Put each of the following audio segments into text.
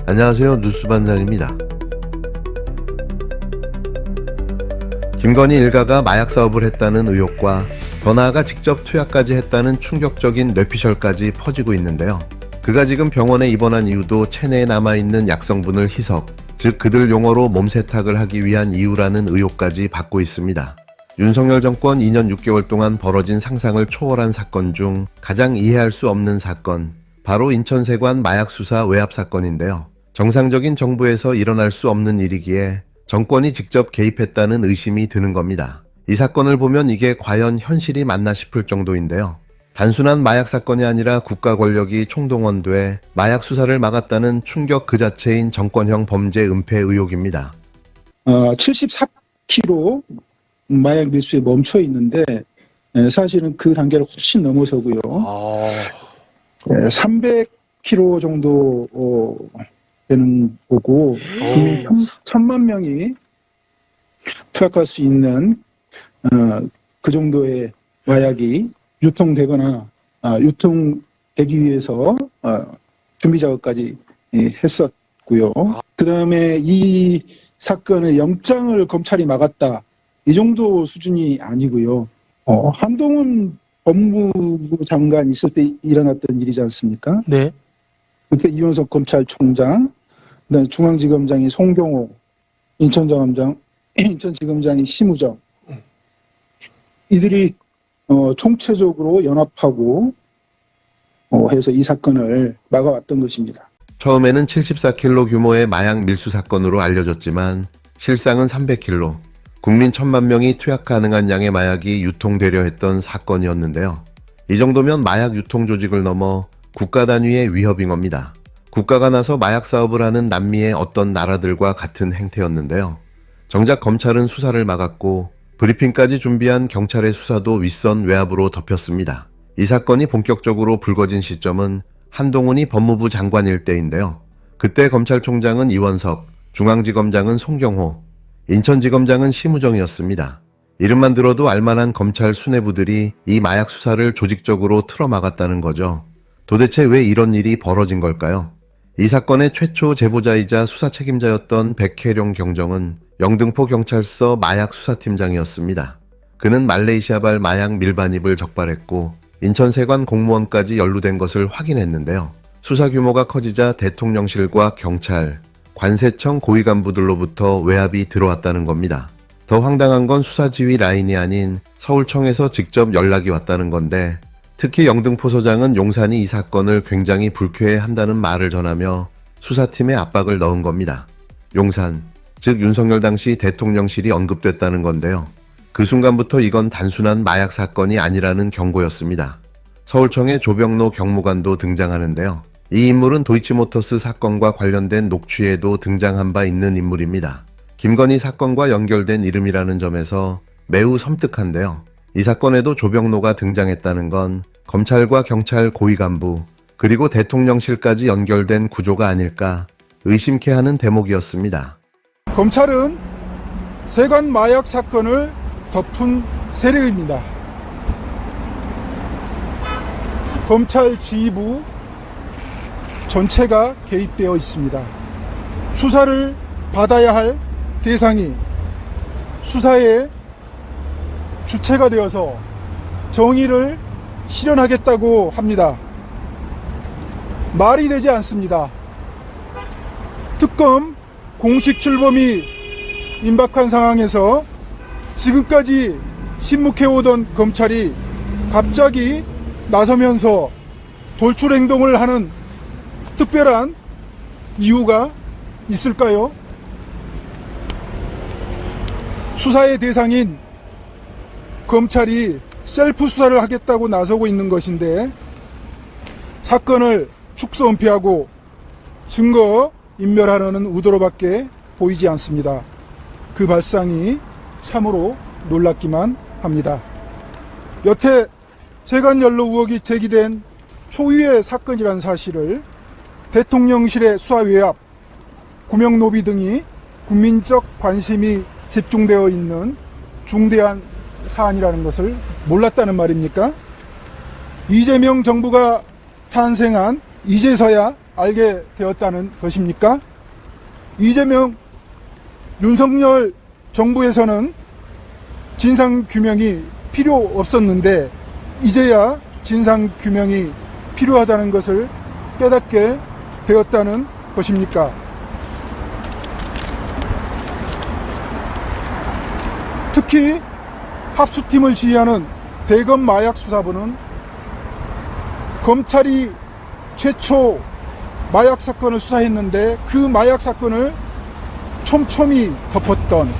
안녕하세요. 뉴스반장입니다. 김건희 일가가 마약 사업을 했다는 의혹과 더 나아가 직접 투약까지 했다는 충격적인 뇌피셜까지 퍼지고 있는데요. 그가 지금 병원에 입원한 이유도 체내에 남아있는 약성분을 희석, 즉 그들 용어로 몸세탁을 하기 위한 이유라는 의혹까지 받고 있습니다. 윤석열 정권 2년 6개월 동안 벌어진 상상을 초월한 사건 중 가장 이해할 수 없는 사건, 바로 인천세관 마약 수사 외압 사건인데요. 정상적인 정부에서 일어날 수 없는 일이기에 정권이 직접 개입했다는 의심이 드는 겁니다. 이 사건을 보면 이게 과연 현실이 맞나 싶을 정도인데요. 단순한 마약 사건이 아니라 국가 권력이 총동원돼 마약 수사를 막았다는 충격 그 자체인 정권형 범죄 은폐 의혹입니다. 74kg 마약 밀수에 멈춰 있는데 사실은 그 단계를 훨씬 넘어서고요. 300kg 정도 되는 거고 국민 1,000만 명이 투약할 수 있는 그 정도의 마약이 유통되거나 유통되기 위해서 준비 작업까지 했었고요. 그 다음에 이 사건의 영장을 검찰이 막았다, 이 정도 수준이 아니고요. 한동훈 법무부 장관 있을 때 일어났던 일이지 않습니까? 네. 그때 이원석 검찰총장, 그다음에 중앙지검장이 송병호, 인천지검장이 심우정, 이들이 총체적으로 연합하고 해서 이 사건을 막아왔던 것입니다. 처음에는 74kg 규모의 마약 밀수 사건으로 알려졌지만 실상은 300kg, 국민 1,000만 명이 투약 가능한 양의 마약이 유통되려 했던 사건이었는데요. 이 정도면 마약 유통 조직을 넘어 국가 단위의 위협인 겁니다. 국가가 나서 마약 사업을 하는 남미의 어떤 나라들과 같은 행태였는데요. 정작 검찰은 수사를 막았고 브리핑까지 준비한 경찰의 수사도 윗선 외압으로 덮였습니다. 이 사건이 본격적으로 불거진 시점은 한동훈이 법무부 장관일 때인데요. 그때 검찰총장은 이원석, 중앙지검장은 송경호, 인천지검장은 심우정이었습니다. 이름만 들어도 알만한 검찰 수뇌부들이 이 마약 수사를 조직적으로 틀어막았다는 거죠. 도대체 왜 이런 일이 벌어진 걸까요? 이 사건의 최초 제보자이자 수사 책임자였던 백혜룡 경정은 영등포 경찰서 마약 수사팀장이었습니다. 그는 말레이시아발 마약 밀반입을 적발했고 인천세관 공무원까지 연루된 것을 확인했는데요. 수사 규모가 커지자 대통령실과 경찰, 관세청 고위 간부들로부터 외압이 들어왔다는 겁니다. 더 황당한 건 수사지휘 라인이 아닌 서울청에서 직접 연락이 왔다는 건데, 특히 영등포소장은 용산이 이 사건을 굉장히 불쾌해한다는 말을 전하며 수사팀에 압박을 넣은 겁니다. 용산, 즉 윤석열 당시 대통령실이 언급됐다는 건데요. 그 순간부터 이건 단순한 마약 사건이 아니라는 경고였습니다. 서울청의 조병로 경무관도 등장하는데요. 이 인물은 도이치모터스 사건과 관련된 녹취에도 등장한 바 있는 인물입니다. 김건희 사건과 연결된 이름이라는 점에서 매우 섬뜩한데요. 이 사건에도 조병로가 등장했다는 건 검찰과 경찰 고위 간부, 그리고 대통령실까지 연결된 구조가 아닐까 의심케 하는 대목이었습니다. 검찰은 세관 마약 사건을 덮은 세력입니다. 검찰 지휘부 전체가 개입되어 있습니다. 수사를 받아야 할 대상이 수사의 주체가 되어서 정의를 실현하겠다고 합니다. 말이 되지 않습니다. 특검 공식 출범이 임박한 상황에서 지금까지 침묵해오던 검찰이 갑자기 나서면서 돌출 행동을 하는 특별한 이유가 있을까요? 수사의 대상인 검찰이 셀프 수사를 하겠다고 나서고 있는 것인데 사건을 축소 은폐하고 증거 인멸하려는 의도로밖에 보이지 않습니다. 그 발상이 참으로 놀랍기만 합니다. 여태 세관연루 의혹이 제기된 초유의 사건이라는 사실을 대통령실의 수사 외압, 구명노비 등이 국민적 관심이 집중되어 있는 중대한 사안이라는 것을 몰랐다는 말입니까? 이재명 정부가 탄생한 이제서야 알게 되었다는 것입니까? 윤석열 정부에서는 진상규명이 필요 없었는데 이제야 진상규명이 필요하다는 것을 깨닫게 되었다는 것입니까? 특히 합수팀을 지휘하는 대검 마약수사부는 검찰이 최초 마약 사건을 수사했는데 그 마약 사건을 촘촘히 덮었던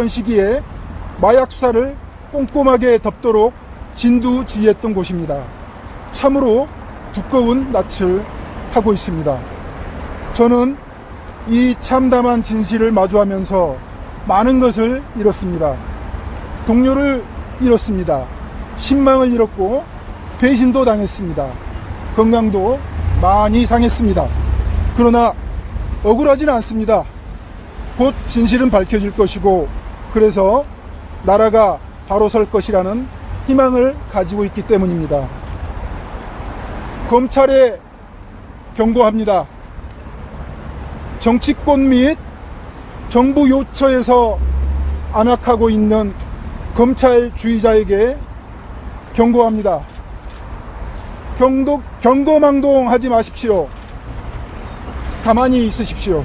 시기에 마약 수사를 꼼꼼하게 덮도록 진두지휘했던 곳입니다. 참으로 두꺼운 낯을 하고 있습니다. 저는 이 참담한 진실을 마주하면서 많은 것을 잃었습니다. 동료를 잃었습니다. 신망을 잃었고 배신도 당했습니다. 건강도 많이 상했습니다. 그러나 억울하진 않습니다. 곧 진실은 밝혀질 것이고 그래서 나라가 바로 설 것이라는 희망을 가지고 있기 때문입니다. 검찰에 경고합니다. 정치권 및 정부 요처에서 암약하고 있는 검찰주의자에게 경고합니다. 경거망동하지 마십시오. 가만히 있으십시오.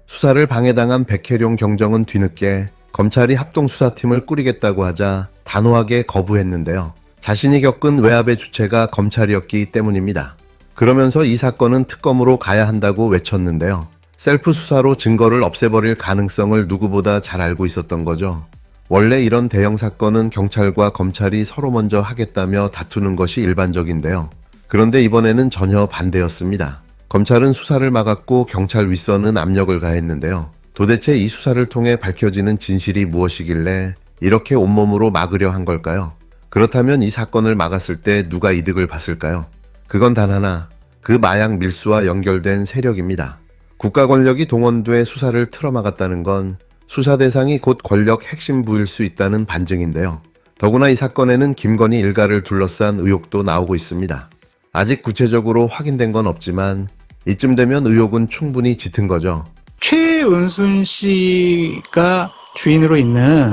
수사를 방해당한 백혜룡 경정은 뒤늦게 검찰이 합동수사팀을 꾸리겠다고 하자 단호하게 거부했는데요. 자신이 겪은 외압의 주체가 검찰이었기 때문입니다. 그러면서 이 사건은 특검으로 가야 한다고 외쳤는데요. 셀프 수사로 증거를 없애버릴 가능성을 누구보다 잘 알고 있었던 거죠. 원래 이런 대형 사건은 경찰과 검찰이 서로 먼저 하겠다며 다투는 것이 일반적인데요. 그런데 이번에는 전혀 반대였습니다. 검찰은 수사를 막았고 경찰 윗선은 압력을 가했는데요. 도대체 이 수사를 통해 밝혀지는 진실이 무엇이길래 이렇게 온몸으로 막으려 한 걸까요? 그렇다면 이 사건을 막았을 때 누가 이득을 봤을까요? 그건 단 하나, 그 마약 밀수와 연결된 세력입니다. 국가 권력이 동원돼 수사를 틀어막았다는 건 수사 대상이 곧 권력 핵심 부일 수 있다는 반증인데요. 더구나 이 사건에는 김건희 일가를 둘러싼 의혹도 나오고 있습니다. 아직 구체적으로 확인된 건 없지만 이쯤 되면 의혹은 충분히 짙은 거죠. 최은순 씨가 주인으로 있는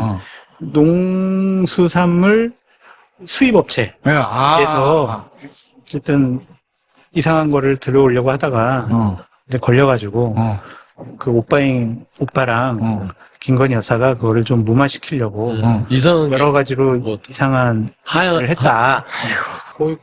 농수산물 수입업체에서 어쨌든 이상한 거를 들어오려고 하다가 이제 걸려가지고 그 오빠랑 김건희 여사가 그거를 좀 무마시키려고 이상한 여러 가지로 이상한 걸 했다. 거의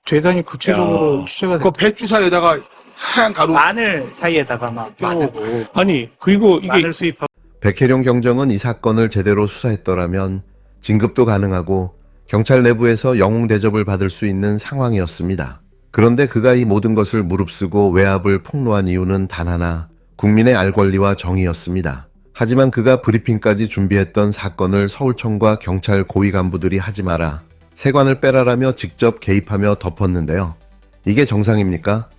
대단히 구체적으로 취재가 그 배추 사이에다가 하얀 가루. 마늘 사이에다가 막 껴고 아니 그리고 이게 마늘 수입하고 백혜룡 경정은 이 사건을 제대로 수사했더라면 진급도 가능하고 경찰 내부에서 영웅 대접을 받을 수 있는 상황이었습니다. 그런데 그가 이 모든 것을 무릅쓰고 외압을 폭로한 이유는 단 하나, 국민의 알 권리와 정의였습니다. 하지만 그가 브리핑까지 준비했던 사건을 서울청과 경찰 고위 간부들이 하지 마라, 세관을 빼라라며 직접 개입하며 덮었는데요. 이게 정상입니까?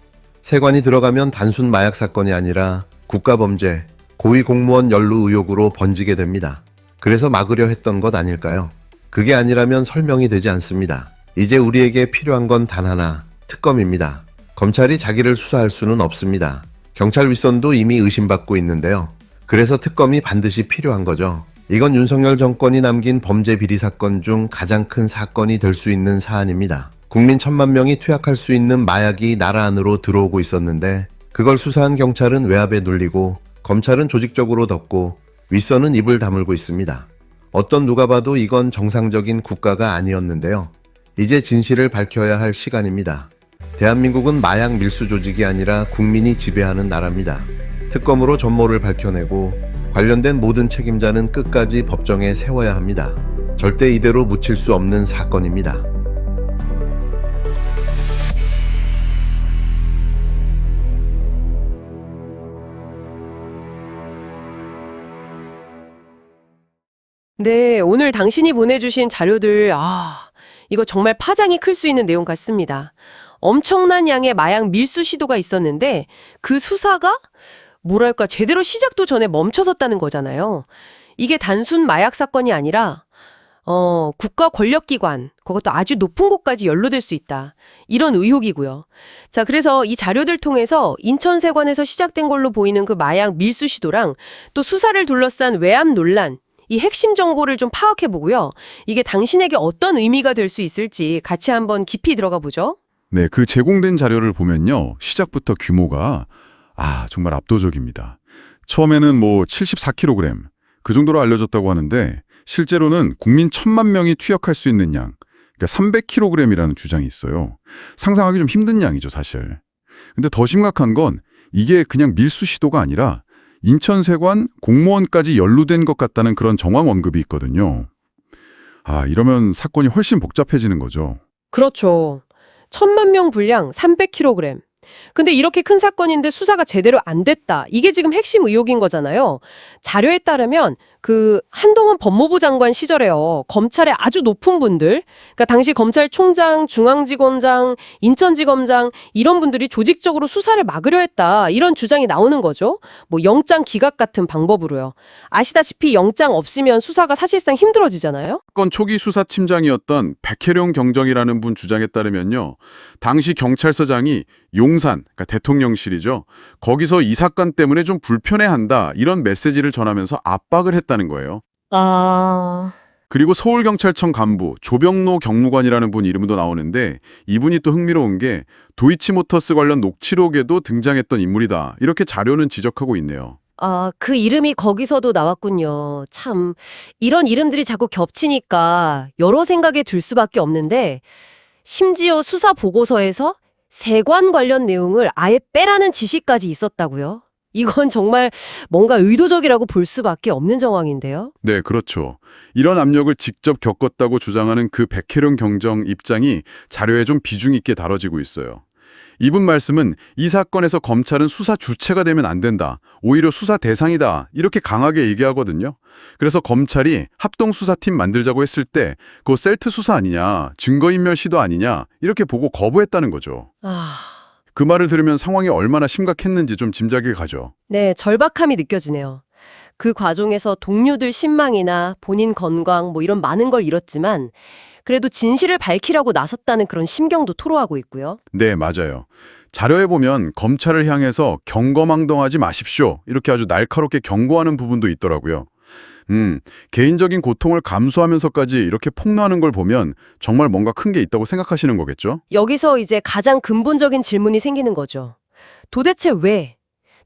세관이 들어가면 단순 마약 사건이 아니라 국가범죄, 고위 공무원 연루 의혹으로 번지게 됩니다. 그래서 막으려 했던 것 아닐까요? 그게 아니라면 설명이 되지 않습니다. 이제 우리에게 필요한 건 단 하나, 특검입니다. 검찰이 자기를 수사할 수는 없습니다. 경찰 윗선도 이미 의심받고 있는데요. 그래서 특검이 반드시 필요한 거죠. 이건 윤석열 정권이 남긴 범죄 비리 사건 중 가장 큰 사건이 될 수 있는 사안입니다. 국민 1,000만 명이 투약할 수 있는 마약이 나라 안으로 들어오고 있었는데 그걸 수사한 경찰은 외압에 눌리고 검찰은 조직적으로 덮고 윗선은 입을 다물고 있습니다. 어떤 누가 봐도 이건 정상적인 국가가 아니었는데요. 이제 진실을 밝혀야 할 시간입니다. 대한민국은 마약 밀수 조직이 아니라 국민이 지배하는 나라입니다. 특검으로 전모를 밝혀내고 관련된 모든 책임자는 끝까지 법정에 세워야 합니다. 절대 이대로 묻힐 수 없는 사건입니다. 네, 오늘 당신이 보내주신 자료들, 이거 정말 파장이 클 수 있는 내용 같습니다. 엄청난 양의 마약 밀수 시도가 있었는데 그 수사가 뭐랄까 제대로 시작도 전에 멈춰섰다는 거잖아요. 이게 단순 마약 사건이 아니라 국가 권력기관, 그것도 아주 높은 곳까지 연루될 수 있다. 이런 의혹이고요. 자, 그래서 이 자료들 통해서 인천세관에서 시작된 걸로 보이는 그 마약 밀수 시도랑 또 수사를 둘러싼 외압 논란, 이 핵심 정보를 좀 파악해 보고요. 이게 당신에게 어떤 의미가 될 수 있을지 같이 한번 깊이 들어가 보죠. 네, 그 제공된 자료를 보면요. 시작부터 규모가 정말 압도적입니다. 처음에는 74kg 그 정도로 알려졌다고 하는데 실제로는 국민 1,000만 명이 투약할 수 있는 양, 그러니까 300kg이라는 주장이 있어요. 상상하기 좀 힘든 양이죠, 사실. 근데 더 심각한 건 이게 그냥 밀수 시도가 아니라 인천세관 공무원까지 연루된 것 같다는 그런 정황 언급이 있거든요. 이러면 사건이 훨씬 복잡해지는 거죠. 그렇죠. 1,000만 명 분량 300kg. 근데 이렇게 큰 사건인데 수사가 제대로 안 됐다. 이게 지금 핵심 의혹인 거잖아요. 자료에 따르면 한동훈 법무부 장관 시절에요. 검찰의 아주 높은 분들, 그러니까 당시 검찰총장, 중앙지검장, 인천지검장 이런 분들이 조직적으로 수사를 막으려 했다. 이런 주장이 나오는 거죠. 영장 기각 같은 방법으로요. 아시다시피 영장 없으면 수사가 사실상 힘들어지잖아요. 사건 초기 수사팀장이었던 백혜룡 경정이라는 분 주장에 따르면요. 당시 경찰서장이 용산, 그러니까 대통령실이죠. 거기서 이 사건 때문에 좀 불편해한다. 이런 메시지를 전하면서 압박을 했다는 거예요. 그리고 서울경찰청 간부 조병노 경무관이라는 분 이름도 나오는데 이분이 또 흥미로운 게 도이치모터스 관련 녹취록에도 등장했던 인물이다. 이렇게 자료는 지적하고 있네요. 그 이름이 거기서도 나왔군요. 참, 이런 이름들이 자꾸 겹치니까 여러 생각이 들 수밖에 없는데 심지어 수사 보고서에서 세관 관련 내용을 아예 빼라는 지시까지 있었다고요? 이건 정말 뭔가 의도적이라고 볼 수밖에 없는 정황인데요. 네, 그렇죠. 이런 압력을 직접 겪었다고 주장하는 그 백혜룡 경정 입장이 자료에 좀 비중 있게 다뤄지고 있어요. 이분 말씀은 이 사건에서 검찰은 수사 주체가 되면 안 된다. 오히려 수사 대상이다. 이렇게 강하게 얘기하거든요. 그래서 검찰이 합동수사팀 만들자고 했을 때 그거 셀트 수사 아니냐, 증거인멸 시도 아니냐 이렇게 보고 거부했다는 거죠. 그 말을 들으면 상황이 얼마나 심각했는지 좀 짐작이 가죠. 네, 절박함이 느껴지네요. 그 과정에서 동료들 신망이나 본인 건강 이런 많은 걸 잃었지만 그래도 진실을 밝히려고 나섰다는 그런 심경도 토로하고 있고요. 네, 맞아요. 자료에 보면 검찰을 향해서 경거망동하지 마십시오. 이렇게 아주 날카롭게 경고하는 부분도 있더라고요. 개인적인 고통을 감수하면서까지 이렇게 폭로하는 걸 보면 정말 뭔가 큰 게 있다고 생각하시는 거겠죠? 여기서 이제 가장 근본적인 질문이 생기는 거죠. 도대체 왜?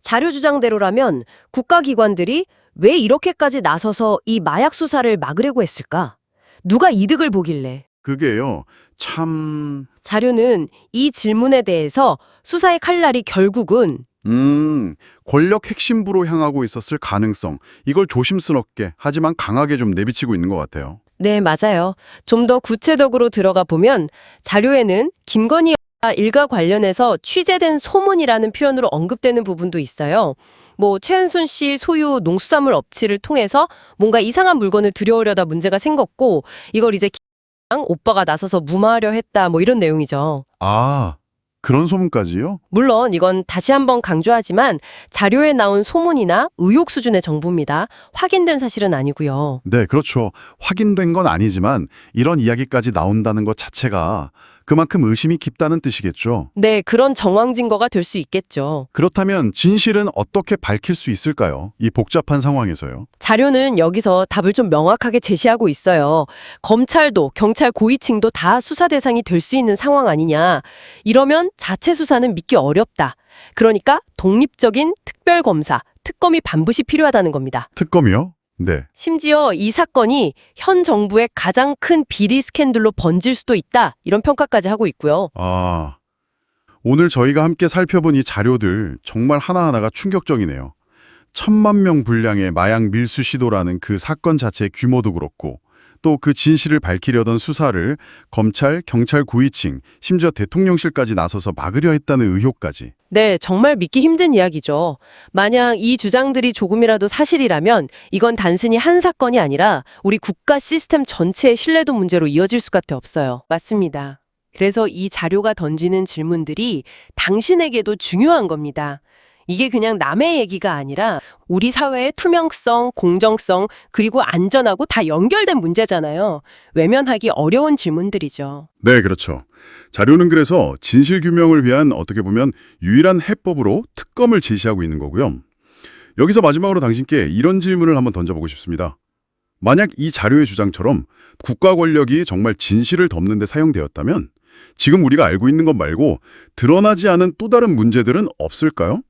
자료 주장대로라면 국가기관들이 왜 이렇게까지 나서서 이 마약 수사를 막으려고 했을까? 누가 이득을 보길래? 그게요, 참... 자료는 이 질문에 대해서 수사의 칼날이 결국은 권력 핵심부로 향하고 있었을 가능성, 이걸 조심스럽게 하지만 강하게 좀 내비치고 있는 것 같아요. 네, 맞아요. 좀 더 구체적으로 들어가 보면 자료에는 김건희 일가 관련해서 취재된 소문이라는 표현으로 언급되는 부분도 있어요. 최은순 씨 소유 농수산물 업체를 통해서 뭔가 이상한 물건을 들여오려다 문제가 생겼고 이걸 이제 오빠가 나서서 무마하려 했다 이런 내용이죠. 그런 소문까지요? 물론 이건 다시 한번 강조하지만 자료에 나온 소문이나 의혹 수준의 정보입니다. 확인된 사실은 아니고요. 네, 그렇죠. 확인된 건 아니지만 이런 이야기까지 나온다는 것 자체가 그만큼 의심이 깊다는 뜻이겠죠. 네, 그런 정황 증거가 될 수 있겠죠. 그렇다면 진실은 어떻게 밝힐 수 있을까요? 이 복잡한 상황에서요. 자료는 여기서 답을 좀 명확하게 제시하고 있어요. 검찰도 경찰 고위층도 다 수사 대상이 될 수 있는 상황 아니냐. 이러면 자체 수사는 믿기 어렵다. 그러니까 독립적인 특별검사, 특검이 반드시 필요하다는 겁니다. 특검이요? 네. 심지어 이 사건이 현 정부의 가장 큰 비리 스캔들로 번질 수도 있다. 이런 평가까지 하고 있고요. 오늘 저희가 함께 살펴본 이 자료들 정말 하나하나가 충격적이네요. 1,000만 명 분량의 마약 밀수 시도라는 그 사건 자체의 규모도 그렇고 또 그 진실을 밝히려던 수사를 검찰, 경찰 고위층, 심지어 대통령실까지 나서서 막으려 했다는 의혹까지. 네, 정말 믿기 힘든 이야기죠. 만약 이 주장들이 조금이라도 사실이라면 이건 단순히 한 사건이 아니라 우리 국가 시스템 전체의 신뢰도 문제로 이어질 수밖에 없어요. 맞습니다. 그래서 이 자료가 던지는 질문들이 당신에게도 중요한 겁니다. 이게 그냥 남의 얘기가 아니라 우리 사회의 투명성, 공정성, 그리고 안전하고 다 연결된 문제잖아요. 외면하기 어려운 질문들이죠. 네, 그렇죠. 자료는 그래서 진실규명을 위한 어떻게 보면 유일한 해법으로 특검을 제시하고 있는 거고요. 여기서 마지막으로 당신께 이런 질문을 한번 던져보고 싶습니다. 만약 이 자료의 주장처럼 국가 권력이 정말 진실을 덮는 데 사용되었다면 지금 우리가 알고 있는 것 말고 드러나지 않은 또 다른 문제들은 없을까요?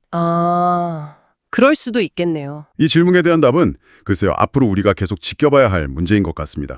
그럴 수도 있겠네요. 이 질문에 대한 답은 글쎄요, 앞으로 우리가 계속 지켜봐야 할 문제인 것 같습니다.